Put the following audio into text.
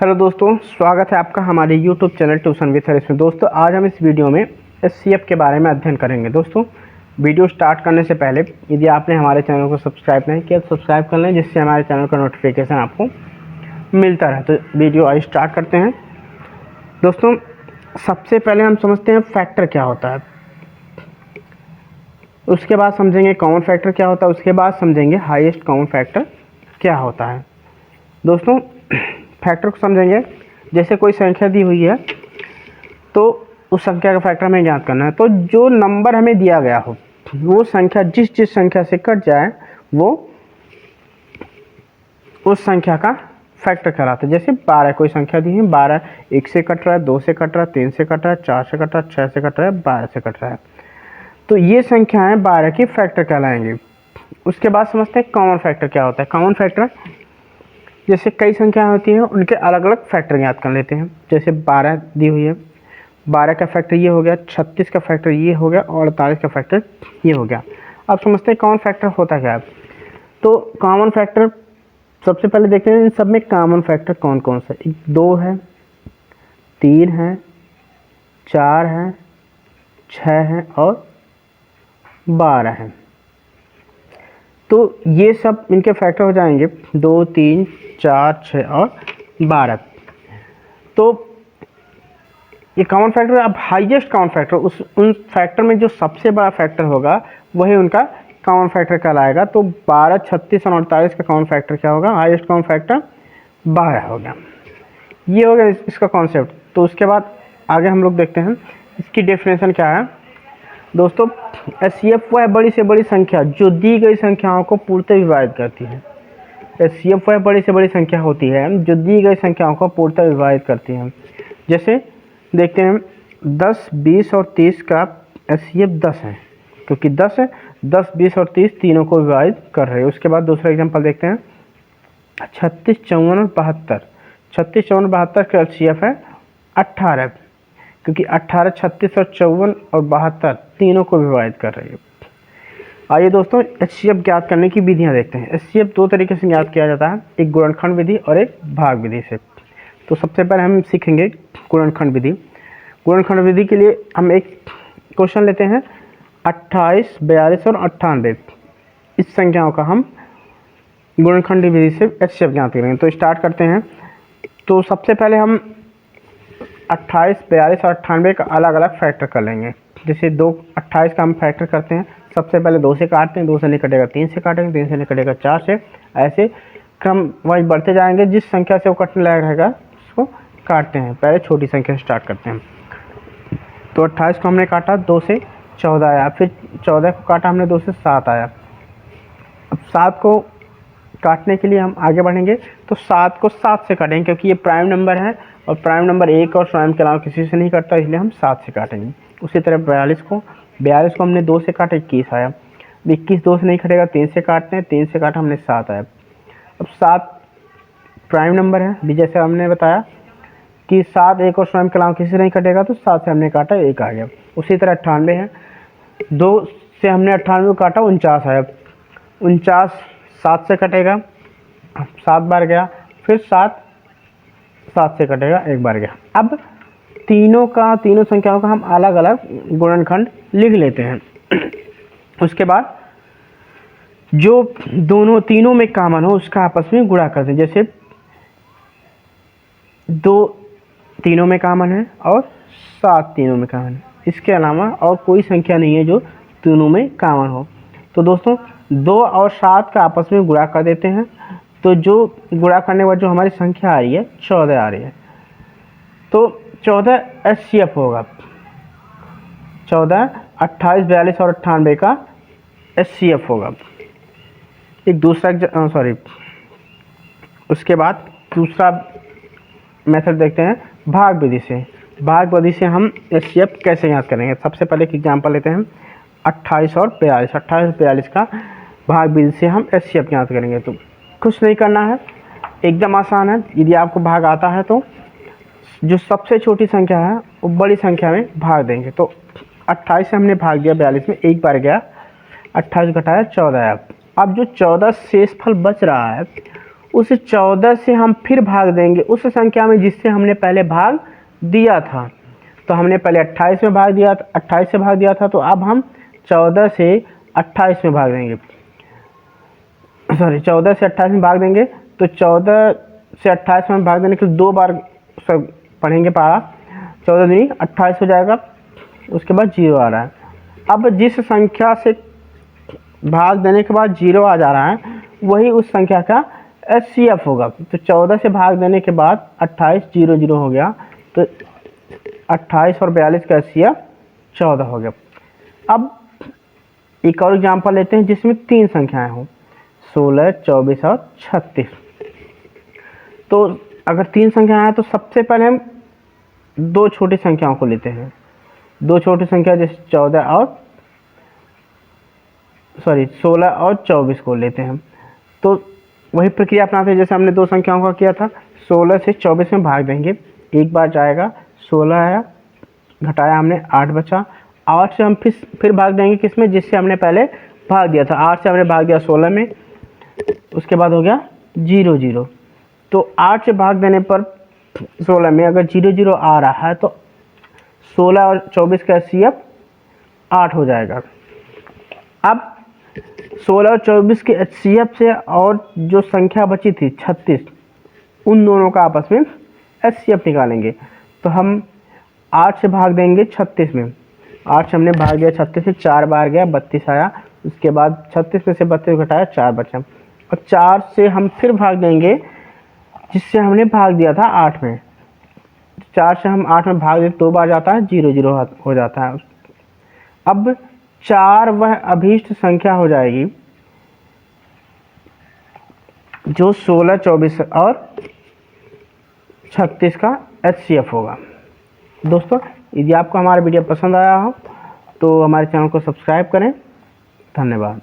Hello दोस्तों, स्वागत है आपका हमारे YouTube channel tuition with Harish में। दोस्तों आज हम इस वीडियो में एचसीएफ के बारे में अध्ययन करेंगे। दोस्तों वीडियो स्टार्ट करने से पहले यदि आपने हमारे चैनल को सब्सक्राइब नहीं किया तो सब्सक्राइब कर लें, जिससे हमारे चैनल का नोटिफिकेशन आपको मिलता रहे। तो वीडियो आज स्टार्ट करते हैं। दोस्तों सबसे पहले हम समझते हैं फैक्टर क्या होता है, उसके बाद समझेंगे कॉमन फैक्टर क्या होता है, उसके बाद समझेंगे हाईएस्ट कॉमन फैक्टर क्या होता है। दोस्तों फैक्टर को समझेंगे, जैसे कोई संख्या दी हुई है तो उस संख्या का फैक्टर हमें ज्ञात करना है। तो जो नंबर हमें दिया गया हो वो संख्या जिस संख्या से कट जाए वो उस संख्या का फैक्टर कहलाता है। जैसे 12 कोई संख्या दी है, 12 1 से कट रहा है, 2 से कट रहा है, 3 से कट रहा है, 4 से कट रहा है, 6 से कट रहा है, 12 से कट रहा है, तो ये संख्याएं 12 की फैक्टर कहलाएंगी। उसके बाद समझते हैं कॉमन फैक्टर क्या होता है। कॉमन फैक्टर जैसे कई संख्याएं होती हैं उनके अलग अलग फैक्टर याद कर लेते हैं। जैसे 12 दी हुई है, 12 का फैक्टर ये हो गया, 36 का फैक्टर ये हो गया और 48 का फैक्टर ये हो गया। अब समझते हैं कॉमन फैक्टर होता क्या है। तो कॉमन फैक्टर सबसे पहले देखते हैं इन सब में कॉमन फैक्टर कौन कौन सा है। 2 है, 3 है, 4 है, 6 है और 12 है। तो ये सब इनके फैक्टर हो जाएंगे 2, 3, 4, 6 और 12। तो ये कॉमन फैक्टर। अब हाईएस्ट कॉमन फैक्टर उन फैक्टर में जो सबसे बड़ा फैक्टर होगा वही उनका कॉमन फैक्टर कहलाएगा। तो 12, 36 और 48 का कॉमन फैक्टर क्या होगा? हाईएस्ट कॉमन फैक्टर 12 होगा। ये हो गया इसका कॉन्सेप्ट। तो उसके बाद आगे हम लोग देखते हैं इसकी डेफिनेशन क्या है। दोस्तों एचसीएफ वह बड़ी से बड़ी संख्या जो दी गई संख्याओं को पूर्णतः विभाजित करती है। एचसीएफ वह बड़ी से बड़ी संख्या होती है जो दी गई संख्याओं को पूर्णतः विभाजित करती है। जैसे देखते हैं 10, 20 और 30 का एचसीएफ 10 है, क्योंकि 10 है, 10, 20 और 30 तीनों को विभाजित कर रहे हैं। उसके बाद दूसरा एग्जाम्पल देखते हैं 36, 54 और 72। 36, 54 और 72 का एचसीएफ है 18, क्योंकि 18, 36 और 54 और 72 तीनों को विभाजित कर रही है। आइए दोस्तों एचसीएफ ज्ञात करने की विधियां देखते हैं। एचसीएफ दो तरीके से ज्ञात किया जाता है, एक गुणनखंड विधि और एक भाग विधि से। तो सबसे पहले हम सीखेंगे गुणनखंड विधि। गुणनखंड विधि के लिए हम एक क्वेश्चन लेते हैं 28, 42 और 98। इस संख्याओं का हम गुणनखंड विधि से एचसीएफ ज्ञात करेंगे। तो स्टार्ट करते हैं। तो सबसे पहले हम 28, 42 और 98 का अलग अलग फैक्टर कर लेंगे। जैसे 28 का हम फैक्टर करते हैं, सबसे पहले 2 से काटते हैं, 2 से नहीं कटेगा 3 से काटेंगे, 3 से नहीं कटेगा 4 से, ऐसे क्रम वाइज बढ़ते जाएंगे। जिस संख्या से वो कटने लायक रहेगा उसको काटते हैं। पहले छोटी संख्या से स्टार्ट करते हैं। तो 28 को हमने काटा, 2 से 14 आया, फिर 14 को काटा हमने, 2 से 7 आया। अब 7 को काटने के लिए हम आगे बढ़ेंगे। तो 7 को 7 से काटेंगे, क्योंकि ये प्राइम नंबर है और प्राइम नंबर 1 और स्वयं के अलावा किसी से नहीं कटता, इसलिए हम 7 से काटेंगे। उसी तरह 42 को हमने 2 से काटा, 21 आया। 21 2 से नहीं कटेगा, 3 से काटते हैं, 3 से काटा हमने 7 आया। अब 7 प्राइम नंबर है, भी जैसे हमने बताया कि 7 1 और स्वयं के अलावा किसी से नहीं कटेगा, तो 7 से हमने काटा, 1 आ गया। उसी तरह 98 है, 2 से हमने 98 को काटा, 49 आया। 49 7 से कटेगा, 7 बार गया, फिर 7 से कटेगा, 1 बार गया। अब तीनों संख्याओं का हम अलग अलग गुणनखंड लिख लेते हैं। उसके बाद जो तीनों में कॉमन हो उसका आपस में गुणा करते हैं। जैसे 2 तीनों में कॉमन है और 7 तीनों में कॉमन है। इसके अलावा और कोई संख्या नहीं है जो तीनों में कॉमन हो। तो दोस्तों 2 और 7 का आपस में गुणा कर देते हैं। तो जो गुणा करने के बाद जो हमारी संख्या आ रही है 14 आ रही है, तो 14 एचसीएफ होगा। 14 28, 42 और 98 का एचसीएफ होगा। एक दूसरा उसके बाद दूसरा मेथड देखते हैं भाग विधि से। भाग विधि से हम एचसीएफ कैसे याद करेंगे। सबसे पहले एक एग्जाम्पल लेते हैं 28 और 42। 28 और 42 का भाग विधि से हम एचसीएफ याद करेंगे। तो कुछ नहीं करना है, एकदम आसान है। यदि आपको भाग आता है तो जो सबसे छोटी संख्या है वो बड़ी संख्या में भाग देंगे। तो 28 से हमने भाग दिया 42 में, 1 बार गया, 28 घटाया 14 आया। अब जो 14 शेषफल बच रहा है उस 14 से हम फिर भाग देंगे उस संख्या में जिससे हमने पहले भाग दिया था। तो हमने पहले 28 में भाग दिया था, 28 से भाग दिया था, तो अब हम 14 से 28 में भाग देंगे, सॉरी 14 से 28 में भाग देंगे। तो 14 से 28 में भाग देने के 2 बार सब पढ़ेंगे पारा, 14 दूनी 28 हो जाएगा, उसके बाद 0 आ रहा है। अब जिस संख्या से भाग देने के बाद 0 आ जा रहा है वही उस संख्या का HCF होगा। तो 14 से भाग देने के बाद 28 0 0 हो गया, तो 28 और 42 का HCF 14 हो गया। अब एक और एग्जाम्पल लेते हैं जिसमें 3 संख्याएं हों, 16 24 और 36। तो अगर 3 संख्याएं हैं तो सबसे पहले हम 2 छोटी संख्याओं को लेते हैं, 2 छोटी संख्या जैसे 16 और 24 को लेते हैं। तो वही प्रक्रिया अपनाते हैं जैसे हमने 2 संख्याओं का किया था। 16 से 24 में भाग देंगे, एक बार जाएगा, 16 आया, घटाया हमने 8 बचा। 8 से हम फिर भाग देंगे किसमें, जिससे हमने पहले भाग दिया था। 8 से हमने भाग दिया 16 में, उसके बाद हो गया 0 0। तो 8 से भाग देने पर 16 में अगर 0 0 आ रहा है तो 16 और 24 का HCF 8 हो जाएगा। अब 16 और 24 के HCF से और जो संख्या बची थी 36, उन दोनों का आपस में HCF निकालेंगे। तो हम 8 से भाग देंगे 36 में, 8 से हमने भाग दिया 36 में, 4 बार गया 32 आया, उसके बाद 36 में से 32 घटाया 4 बचा, और 4 से हम फिर भाग देंगे जिससे हमने भाग दिया था 8 में। 4 से हम 8 में भाग देते 2 बार जाता है, 0 0 हो जाता है। अब 4 वह अभीष्ट संख्या हो जाएगी जो 16 24 और 36 का HCF होगा। दोस्तों यदि आपको हमारा वीडियो पसंद आया हो तो हमारे चैनल को सब्सक्राइब करें। धन्यवाद।